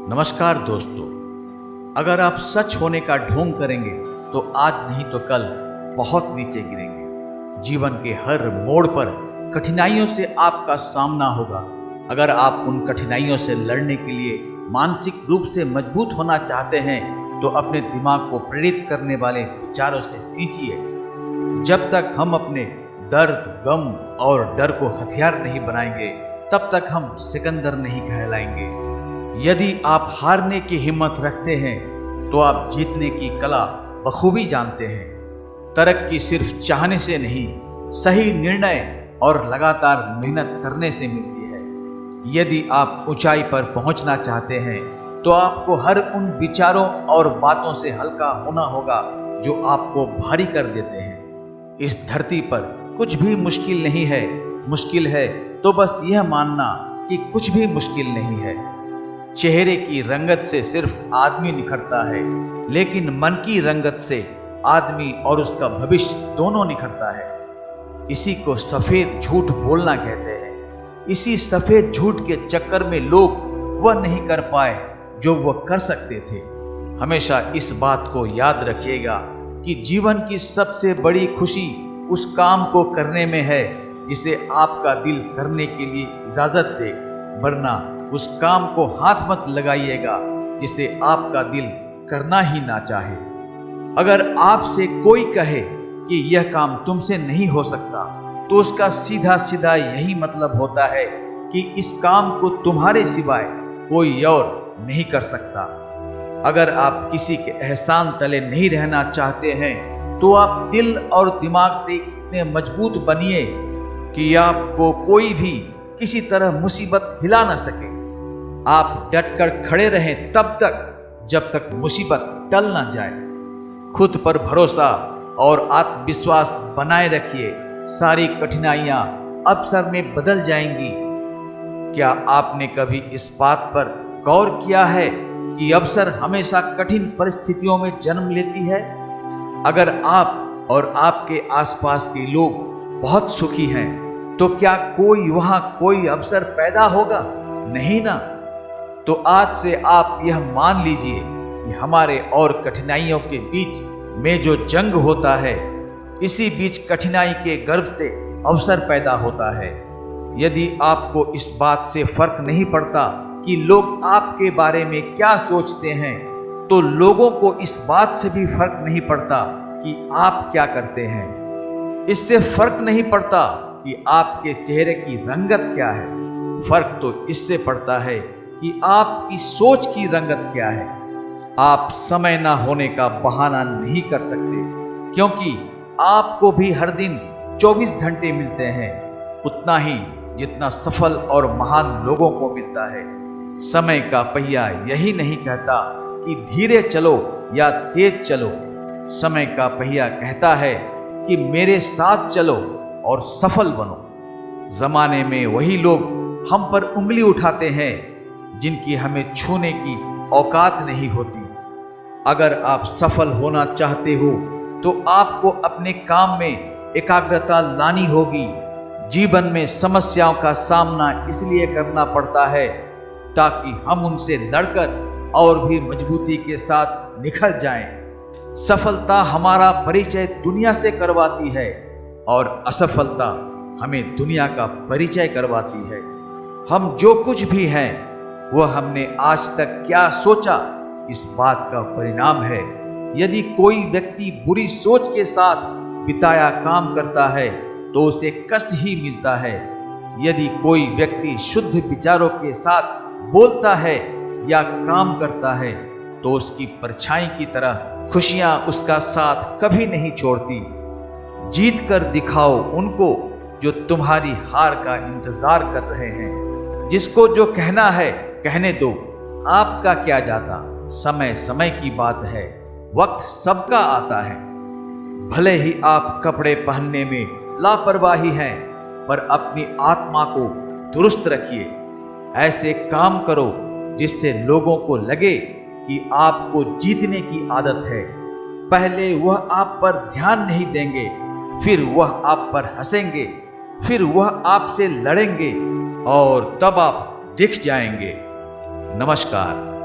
नमस्कार दोस्तों, अगर आप सच होने का ढोंग करेंगे तो आज नहीं तो कल बहुत नीचे गिरेंगे। जीवन के हर मोड़ पर कठिनाइयों से आपका सामना होगा। अगर आप उन कठिनाइयों से लड़ने के लिए मानसिक रूप से मजबूत होना चाहते हैं तो अपने दिमाग को प्रेरित करने वाले विचारों से सींचिए। जब तक हम अपने दर्द, गम और डर को हथियार नहीं बनाएंगे तब तक हम सिकंदर नहीं कहलाएंगे। यदि आप हारने की हिम्मत रखते हैं तो आप जीतने की कला बखूबी जानते हैं। तरक्की सिर्फ चाहने से नहीं, सही निर्णय और लगातार मेहनत करने से मिलती है। यदि आप ऊंचाई पर पहुंचना चाहते हैं तो आपको हर उन विचारों और बातों से हल्का होना होगा जो आपको भारी कर देते हैं। इस धरती पर कुछ भी मुश्किल नहीं है। मुश्किल है तो बस यह मानना कि कुछ भी मुश्किल नहीं है। चेहरे की रंगत से सिर्फ आदमी निखरता है, लेकिन मन की रंगत से आदमी और उसका भविष्य दोनों निखरता है। इसी को सफेद झूठ बोलना कहते हैं। इसी सफेद झूठ के चक्कर में लोग वह नहीं कर पाए जो वह कर सकते थे। हमेशा इस बात को याद रखिएगा कि जीवन की सबसे बड़ी खुशी उस काम को करने में है जिसे आपका दिल करने के लिए इजाजत दे, वरना उस काम को हाथ मत लगाइएगा जिसे आपका दिल करना ही ना चाहे। अगर आपसे कोई कहे कि यह काम तुमसे नहीं हो सकता तो उसका सीधा सीधा यही मतलब होता है कि इस काम को तुम्हारे सिवाय कोई और नहीं कर सकता। अगर आप किसी के एहसान तले नहीं रहना चाहते हैं तो आप दिल और दिमाग से इतने मजबूत बनिए कि आपको कोई भी किसी तरह मुसीबत हिला ना सके। आप डटकर खड़े रहें तब तक जब तक मुसीबत टल ना जाए। खुद पर भरोसा और आत्मविश्वास बनाए रखिए। सारी कठिनाइयां अवसर में बदल जाएंगी। क्या आपने कभी इस बात पर गौर किया है कि अवसर हमेशा कठिन परिस्थितियों में जन्म लेती है? अगर आप और आपके आसपास के लोग बहुत सुखी हैं तो क्या कोई अवसर पैदा होगा? नहीं ना। तो आज से आप यह मान लीजिए कि हमारे और कठिनाइयों के बीच में जो जंग होता है, इसी बीच कठिनाई के गर्भ से अवसर पैदा होता है। यदि आपको इस बात से फर्क नहीं पड़ता कि लोग आपके बारे में क्या सोचते हैं, तो लोगों को इस बात से भी फर्क नहीं पड़ता कि आप क्या करते हैं। इससे फर्क नहीं पड़ता कि आपके चेहरे की रंगत क्या है। फर्क तो इससे पड़ता है कि आपकी सोच की रंगत क्या है। आप समय ना होने का बहाना नहीं कर सकते, क्योंकि आपको भी हर दिन 24 घंटे मिलते हैं, उतना ही जितना सफल और महान लोगों को मिलता है। समय का पहिया यही नहीं कहता कि धीरे चलो या तेज चलो। समय का पहिया कहता है कि मेरे साथ चलो और सफल बनो। जमाने में वही लोग हम पर उंगली उठाते हैं जिनकी हमें छूने की औकात नहीं होती। अगर आप सफल होना चाहते हो तो आपको अपने काम में एकाग्रता लानी होगी। जीवन में समस्याओं का सामना इसलिए करना पड़ता है ताकि हम उनसे लड़कर और भी मजबूती के साथ निखर जाएं। सफलता हमारा परिचय दुनिया से करवाती है और असफलता हमें दुनिया का परिचय करवाती है। हम जो कुछ भी हैं वह हमने आज तक क्या सोचा, इस बात का परिणाम है। यदि कोई व्यक्ति बुरी सोच के साथ बिताया काम करता है तो उसे कष्ट ही मिलता है। यदि कोई व्यक्ति शुद्ध विचारों के साथ बोलता है या काम करता है तो उसकी परछाई की तरह खुशियां उसका साथ कभी नहीं छोड़ती। जीत कर दिखाओ उनको जो तुम्हारी हार का इंतजार कर रहे हैं। जिसको जो कहना है कहने दो, आपका क्या जाता। समय समय की बात है, वक्त सबका आता है। भले ही आप कपड़े पहनने में लापरवाही हैं, पर अपनी आत्मा को दुरुस्त रखिए। ऐसे काम करो जिससे लोगों को लगे कि आपको जीतने की आदत है। पहले वह आप पर ध्यान नहीं देंगे, फिर वह आप पर हंसेंगे, फिर वह आपसे लड़ेंगे और तब आप दिख जाएंगे। नमस्कार।